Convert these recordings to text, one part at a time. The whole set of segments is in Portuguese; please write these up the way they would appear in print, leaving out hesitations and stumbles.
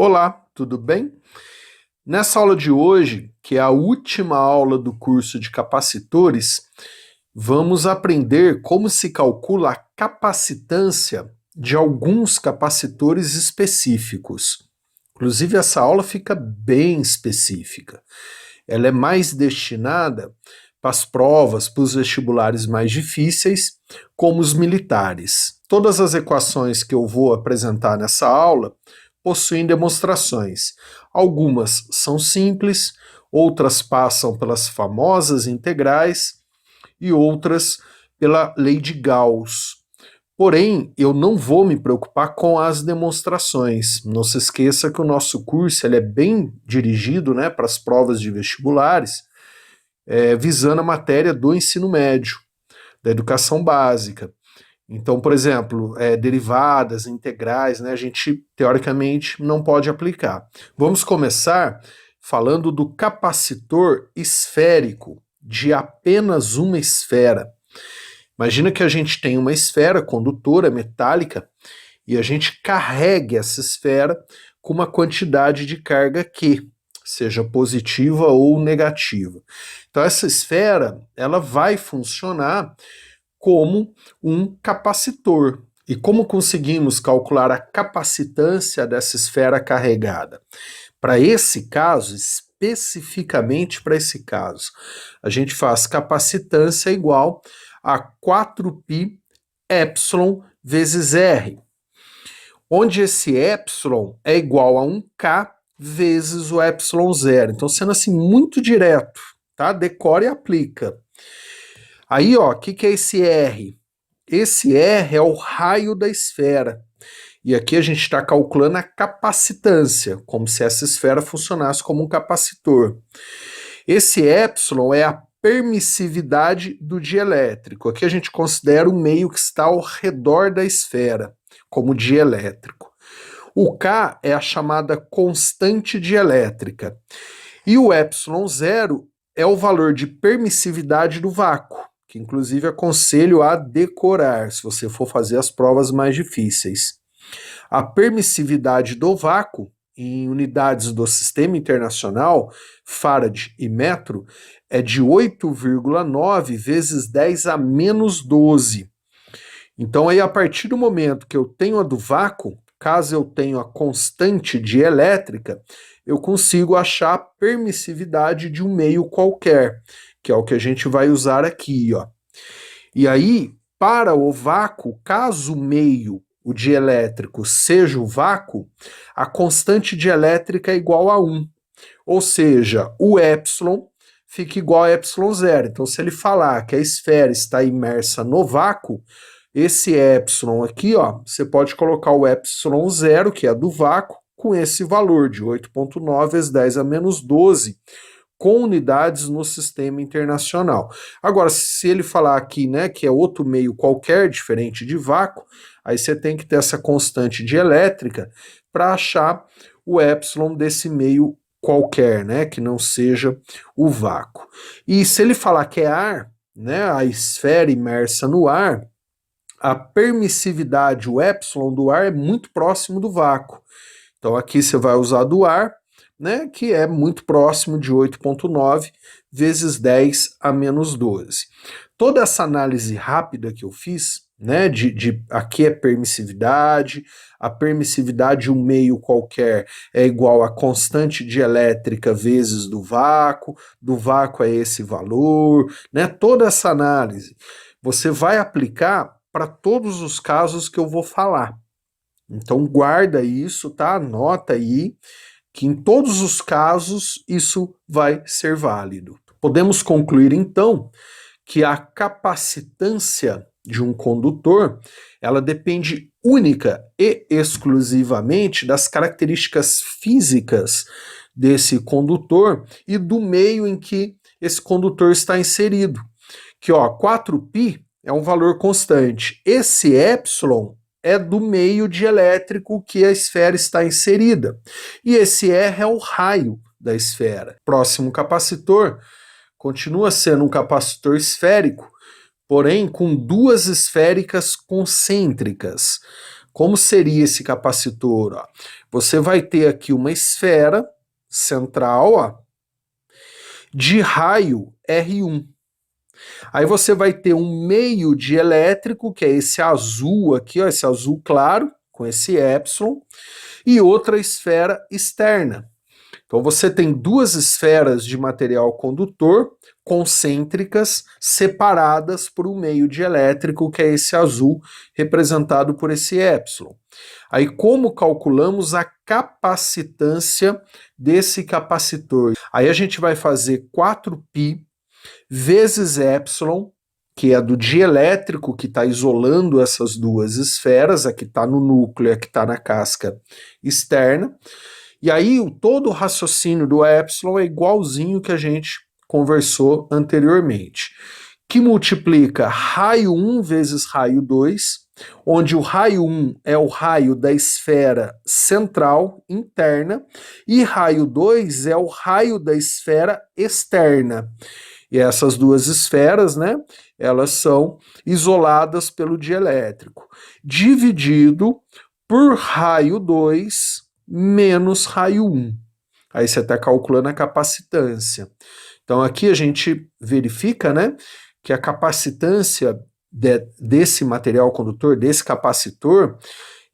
Olá, tudo bem? Nessa aula de hoje, que é a última aula do curso de capacitores, vamos aprender como se calcula a capacitância de alguns capacitores específicos. Inclusive, essa aula fica bem específica. Ela é mais destinada para as provas, para os vestibulares mais difíceis, como os militares. Todas as equações que eu vou apresentar nessa aula possuem demonstrações. Algumas são simples, outras passam pelas famosas integrais e outras pela lei de Gauss. Porém, eu não vou me preocupar com as demonstrações. Não se esqueça que o nosso curso ele é bem dirigido, né, para as provas de vestibulares, visando a matéria do ensino médio, da educação básica. Então, por exemplo, derivadas, integrais, né, a gente teoricamente não pode aplicar. Vamos começar falando do capacitor esférico de apenas uma esfera. Imagina que a gente tem uma esfera condutora metálica e a gente carregue essa esfera com uma quantidade de carga Q, seja positiva ou negativa. Então essa esfera, ela vai funcionar como um capacitor. E como conseguimos calcular a capacitância dessa esfera carregada? Para esse caso, especificamente para esse caso, a gente faz capacitância igual a 4π epsilon vezes R, onde esse epsilon é igual a 1K vezes o epsilon zero. Então, sendo assim muito direto, tá? Decore e aplica. Aí, ó, o que é esse R? Esse R é o raio da esfera. E aqui a gente está calculando a capacitância, como se essa esfera funcionasse como um capacitor. Esse epsilon é a permissividade do dielétrico. Aqui a gente considera o meio que está ao redor da esfera, como dielétrico. O K é a chamada constante dielétrica. E o epsilon zero é o valor de permissividade do vácuo, que inclusive aconselho a decorar, se você for fazer as provas mais difíceis. A permissividade do vácuo, em unidades do Sistema Internacional, Farad e metro, é de 8,9 vezes 10 a menos 12. Então, aí, a partir do momento que eu tenho a do vácuo, caso eu tenha a constante dielétrica, eu consigo achar a permissividade de um meio qualquer, que é o que a gente vai usar aqui, ó. E aí, para o vácuo, caso o meio, o dielétrico, seja o vácuo, a constante dielétrica é igual a 1. Ou seja, o epsilon fica igual a epsilon zero. Então, se ele falar que a esfera está imersa no vácuo, esse epsilon aqui, ó, você pode colocar o epsilon zero, que é do vácuo, com esse valor de 8,9 vezes 10 a menos 12, com unidades no sistema internacional. Agora, se ele falar aqui, né, que é outro meio qualquer, diferente de vácuo, aí você tem que ter essa constante dielétrica para achar o epsilon desse meio qualquer, né, que não seja o vácuo. E se ele falar que é ar, né, a esfera imersa no ar, a permissividade, o epsilon do ar é muito próximo do vácuo. Então aqui você vai usar do ar, né, que é muito próximo de 8,9 vezes 10 a menos 12. Toda essa análise rápida que eu fiz, né, aqui é permissividade, a permissividade de um meio qualquer é igual a constante dielétrica vezes do vácuo é esse valor, né, toda essa análise você vai aplicar para todos os casos que eu vou falar. Então guarda isso, tá? Anota aí que em todos os casos isso vai ser válido. Podemos concluir então que a capacitância de um condutor, ela depende única e exclusivamente das características físicas desse condutor e do meio em que esse condutor está inserido. Que ó, 4π é um valor constante. Esse epsilon é do meio dielétrico que a esfera está inserida. E esse R é o raio da esfera. Próximo capacitor continua sendo um capacitor esférico, porém com duas esféricas concêntricas. Como seria esse capacitor? Ó? Você vai ter aqui uma esfera central, ó, de raio R1. Aí você vai ter um meio dielétrico, que é esse azul aqui, ó, esse azul claro, com esse épsilon, e outra esfera externa. Então você tem duas esferas de material condutor concêntricas separadas por um meio dielétrico, que é esse azul, representado por esse épsilon. Aí como calculamos a capacitância desse capacitor? Aí a gente vai fazer 4π vezes épsilon, que é do dielétrico que está isolando essas duas esferas, a que está no núcleo e a que está na casca externa. E aí todo o raciocínio do épsilon é igualzinho que a gente conversou anteriormente, que multiplica raio 1 vezes raio 2, onde o raio 1 é o raio da esfera central interna e raio 2 é o raio da esfera externa. E essas duas esferas, né, elas são isoladas pelo dielétrico, dividido por raio 2 menos raio 1. Aí você está calculando a capacitância. Então aqui a gente verifica, né, que a capacitância desse material condutor, desse capacitor,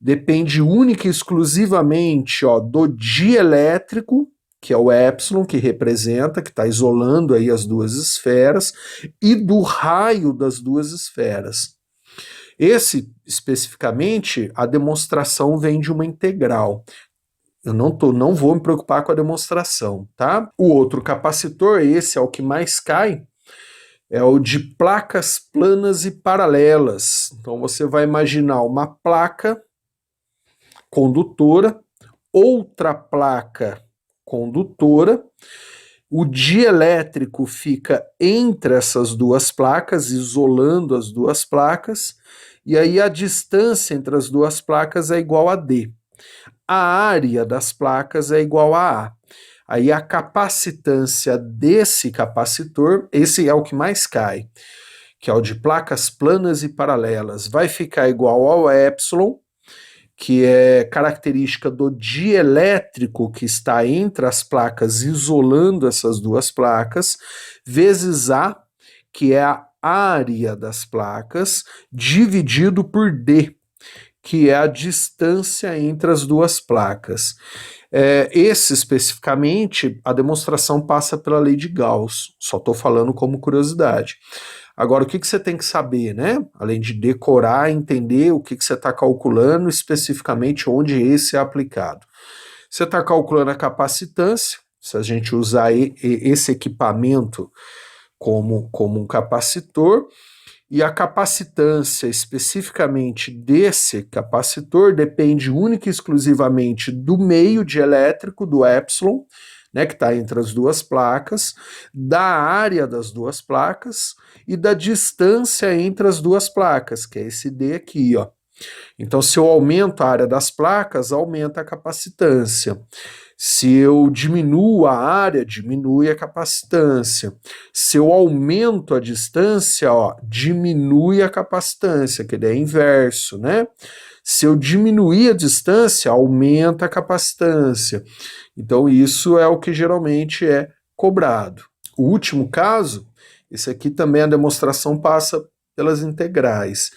depende única e exclusivamente, ó, do dielétrico, que é o épsilon, que representa, que está isolando aí as duas esferas, e do raio das duas esferas. Esse, especificamente, a demonstração vem de uma integral. Eu não vou me preocupar com a demonstração, tá? O outro capacitor, esse é o que mais cai, é o de placas planas e paralelas. Então você vai imaginar uma placa condutora, outra placa condutora, o dielétrico fica entre essas duas placas, isolando as duas placas, e aí a distância entre as duas placas é igual a D. A área das placas é igual a A. Aí a capacitância desse capacitor, esse é o que mais cai, que é o de placas planas e paralelas, vai ficar igual ao épsilon, que é característica do dielétrico que está entre as placas, isolando essas duas placas, vezes A, que é a área das placas, dividido por D, que é a distância entre as duas placas. Esse especificamente, a demonstração passa pela lei de Gauss, só estou falando como curiosidade. Agora, o que você tem que saber, né? Além de decorar, entender o que você está calculando, especificamente onde esse é aplicado. Você está calculando a capacitância, se a gente usar esse equipamento como um capacitor, e a capacitância especificamente desse capacitor depende única e exclusivamente do meio dielétrico, do épsilon, né, que está entre as duas placas, da área das duas placas e da distância entre as duas placas, que é esse D aqui, ó. Então, se eu aumento a área das placas, aumenta a capacitância. Se eu diminuo a área, diminui a capacitância. Se eu aumento a distância, ó, diminui a capacitância, que é inverso, né? Se eu diminuir a distância, aumenta a capacitância. Então, isso é o que geralmente é cobrado. O último caso, esse aqui também a demonstração passa pelas integrais.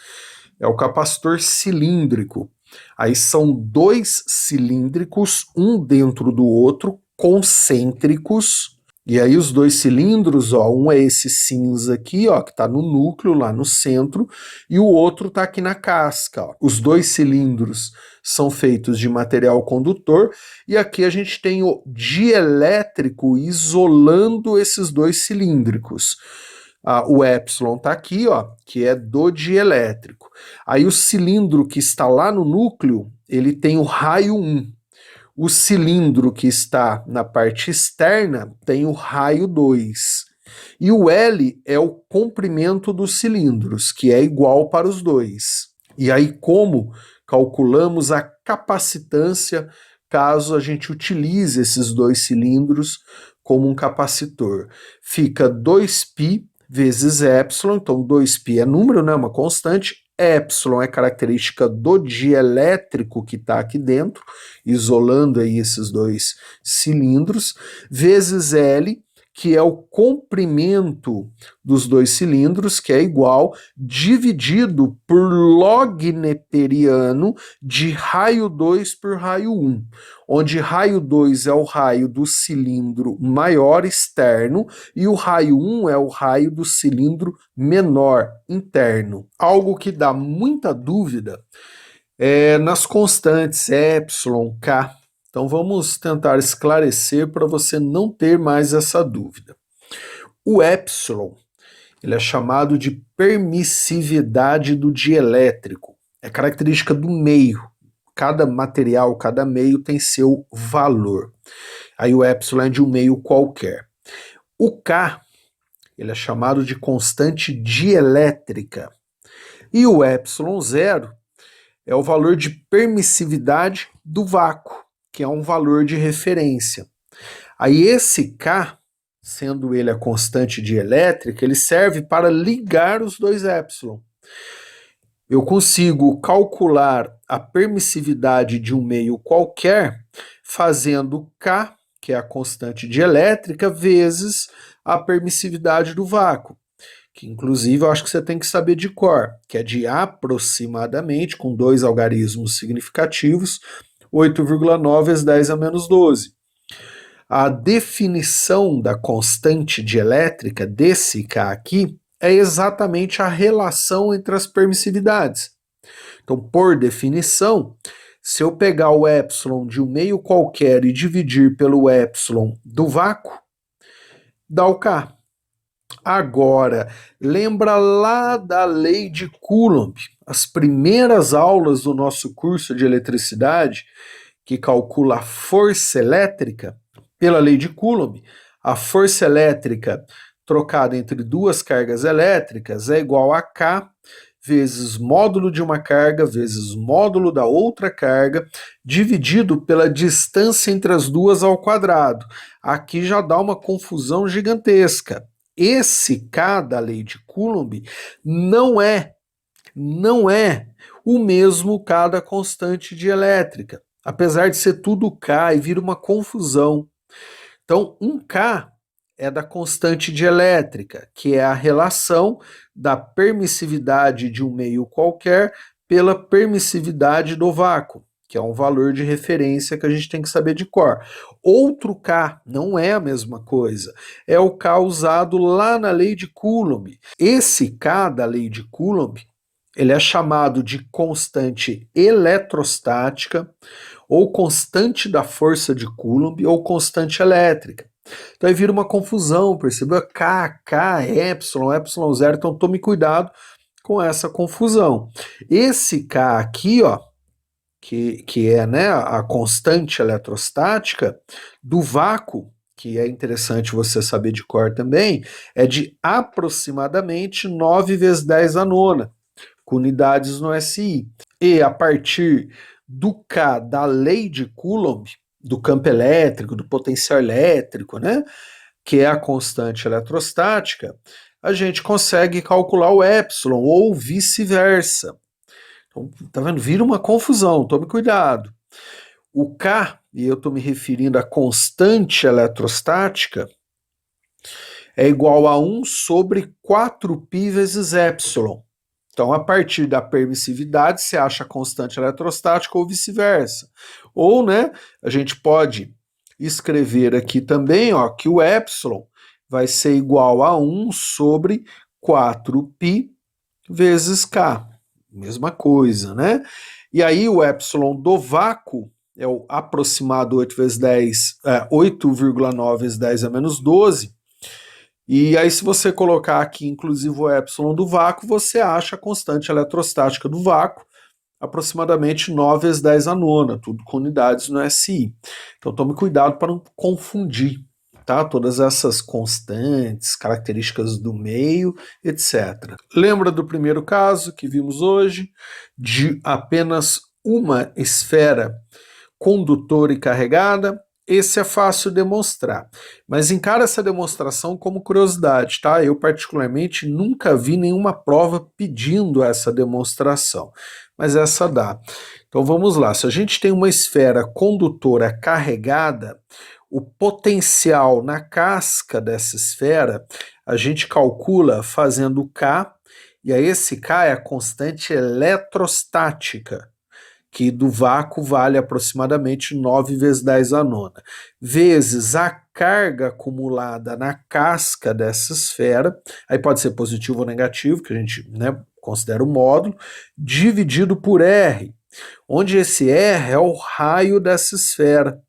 É o capacitor cilíndrico. Aí são dois cilíndricos, um dentro do outro, concêntricos. E aí os dois cilindros, ó, um é esse cinza aqui, ó, que está no núcleo, lá no centro, e o outro está aqui na casca. Ó. Os dois cilindros são feitos de material condutor, e aqui a gente tem o dielétrico isolando esses dois cilíndricos. O épsilon está aqui, ó, que é do dielétrico. Aí o cilindro que está lá no núcleo, ele tem o raio 1. O cilindro que está na parte externa tem o raio 2. E o L é o comprimento dos cilindros, que é igual para os dois. E aí como calculamos a capacitância caso a gente utilize esses dois cilindros como um capacitor? Fica 2π vezes épsilon, então 2π é número, né, uma constante, Epsilon é característica do dielétrico que está aqui dentro, isolando aí esses dois cilindros, vezes L, que é o comprimento dos dois cilindros, que é igual, dividido por log neperiano de raio 2 por raio 1, onde raio 2 é o raio do cilindro maior externo e o raio 1 é o raio do cilindro menor interno. Algo que dá muita dúvida nas constantes epsilon, k. Então vamos tentar esclarecer para você não ter mais essa dúvida. O epsilon, ele é chamado de permissividade do dielétrico. É característica do meio. Cada material, cada meio tem seu valor. Aí o epsilon é de um meio qualquer. O K, ele é chamado de constante dielétrica. E o epsilon zero é o valor de permissividade do vácuo, que é um valor de referência. Aí esse K, sendo ele a constante dielétrica, ele serve para ligar os dois epsilon. Eu consigo calcular a permissividade de um meio qualquer fazendo K, que é a constante dielétrica, vezes a permissividade do vácuo, que inclusive eu acho que você tem que saber de cor, que é de aproximadamente, com dois algarismos significativos, 8,9 vezes 10 a menos 12. A definição da constante dielétrica desse K aqui é exatamente a relação entre as permissividades. Então, por definição, se eu pegar o epsilon de um meio qualquer e dividir pelo epsilon do vácuo, dá o K. Agora, lembra lá da lei de Coulomb, as primeiras aulas do nosso curso de eletricidade, que calcula a força elétrica? Pela lei de Coulomb, a força elétrica trocada entre duas cargas elétricas é igual a K vezes módulo de uma carga vezes módulo da outra carga, dividido pela distância entre as duas ao quadrado. Aqui já dá uma confusão gigantesca. Esse K da lei de Coulomb não é o mesmo K da constante dielétrica, apesar de ser tudo K e vira uma confusão. Então, um K é da constante dielétrica, que é a relação da permissividade de um meio qualquer pela permissividade do vácuo, que é um valor de referência que a gente tem que saber de cor. Outro K não é a mesma coisa, é o K usado lá na lei de Coulomb. Esse K da lei de Coulomb, ele é chamado de constante eletrostática, ou constante da força de Coulomb, ou constante elétrica. Então aí vira uma confusão, percebeu? K, K, epsilon, epsilon zero, então tome cuidado com essa confusão. Esse K aqui, ó, que é, né, a constante eletrostática do vácuo, que é interessante você saber de cor também, é de aproximadamente 9 vezes 10 a nona, com unidades no SI. E a partir do K da lei de Coulomb, do campo elétrico, do potencial elétrico, né, que é a constante eletrostática, a gente consegue calcular o epsilon, ou vice-versa. Então, tá vendo? Vira uma confusão, tome cuidado. O K, e eu estou me referindo à constante eletrostática, é igual a 1 sobre 4π vezes epsilon. Então, a partir da permissividade, você acha a constante eletrostática ou vice-versa. Ou, né, a gente pode escrever aqui também, ó, que o epsilon vai ser igual a 1 sobre 4π vezes K. Mesma coisa, né? E aí o epsilon do vácuo é o aproximado 8 vezes 10, 8,9 vezes 10 a menos 12. E aí, se você colocar aqui, inclusive, o epsilon do vácuo, você acha a constante eletrostática do vácuo, aproximadamente 9 vezes 10 a nona, tudo com unidades no SI. Então, tome cuidado para não confundir, tá? Todas essas constantes, características do meio, etc. Lembra do primeiro caso que vimos hoje, de apenas uma esfera condutora e carregada? esse é fácil demonstrar, mas encara essa demonstração como curiosidade, tá? Eu particularmente nunca vi nenhuma prova pedindo essa demonstração, mas essa dá. Então vamos lá, se a gente tem uma esfera condutora carregada, o potencial na casca dessa esfera, a gente calcula fazendo K, e aí esse K é a constante eletrostática, que do vácuo vale aproximadamente 9 vezes 10 a nona, vezes a carga acumulada na casca dessa esfera, aí pode ser positivo ou negativo, que a gente, né, considera o módulo, dividido por R, onde esse R é o raio dessa esfera.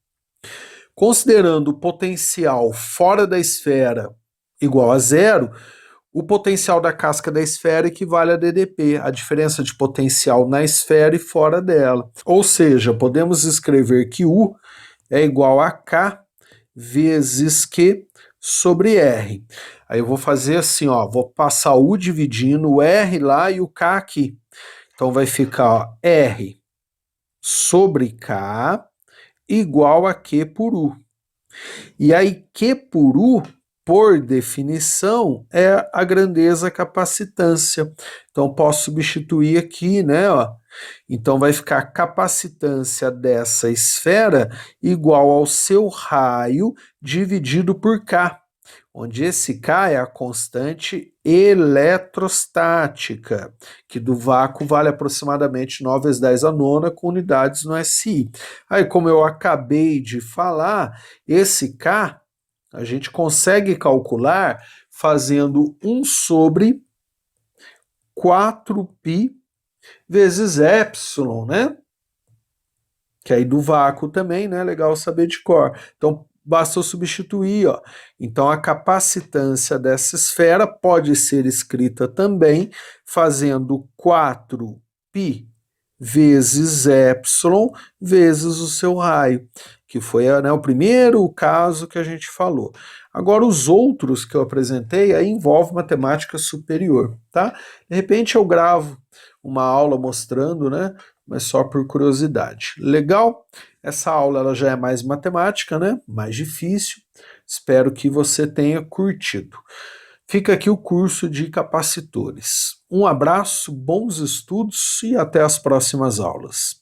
Considerando o potencial fora da esfera igual a zero, o potencial da casca da esfera equivale a DDP, a diferença de potencial na esfera e fora dela. Ou seja, podemos escrever que U é igual a K vezes Q sobre R. Aí eu vou fazer assim, ó, vou passar U dividindo o R lá e o K aqui. Então vai ficar, ó, R sobre K igual a Q por U. E aí Q por U, por definição, é a grandeza capacitância. Então posso substituir aqui, né? Ó. Então vai ficar a capacitância dessa esfera igual ao seu raio dividido por K, onde esse K é a constante eletrostática, que do vácuo vale aproximadamente 9 vezes 10 a nona com unidades no SI. Aí, como eu acabei de falar, esse K a gente consegue calcular fazendo 1 sobre 4π vezes epsilon, né? Que aí do vácuo também, né? Legal saber de cor. Então, basta eu substituir, ó. Então, a capacitância dessa esfera pode ser escrita também fazendo 4π vezes epsilon vezes o seu raio, que foi, né, o primeiro caso que a gente falou. Agora, os outros que eu apresentei, aí envolve matemática superior, tá? De repente eu gravo uma aula mostrando, né, mas só por curiosidade. Legal? Essa aula ela já é mais matemática, né? Mais difícil. Espero que você tenha curtido. Fica aqui o curso de capacitores. Um abraço, bons estudos e até as próximas aulas.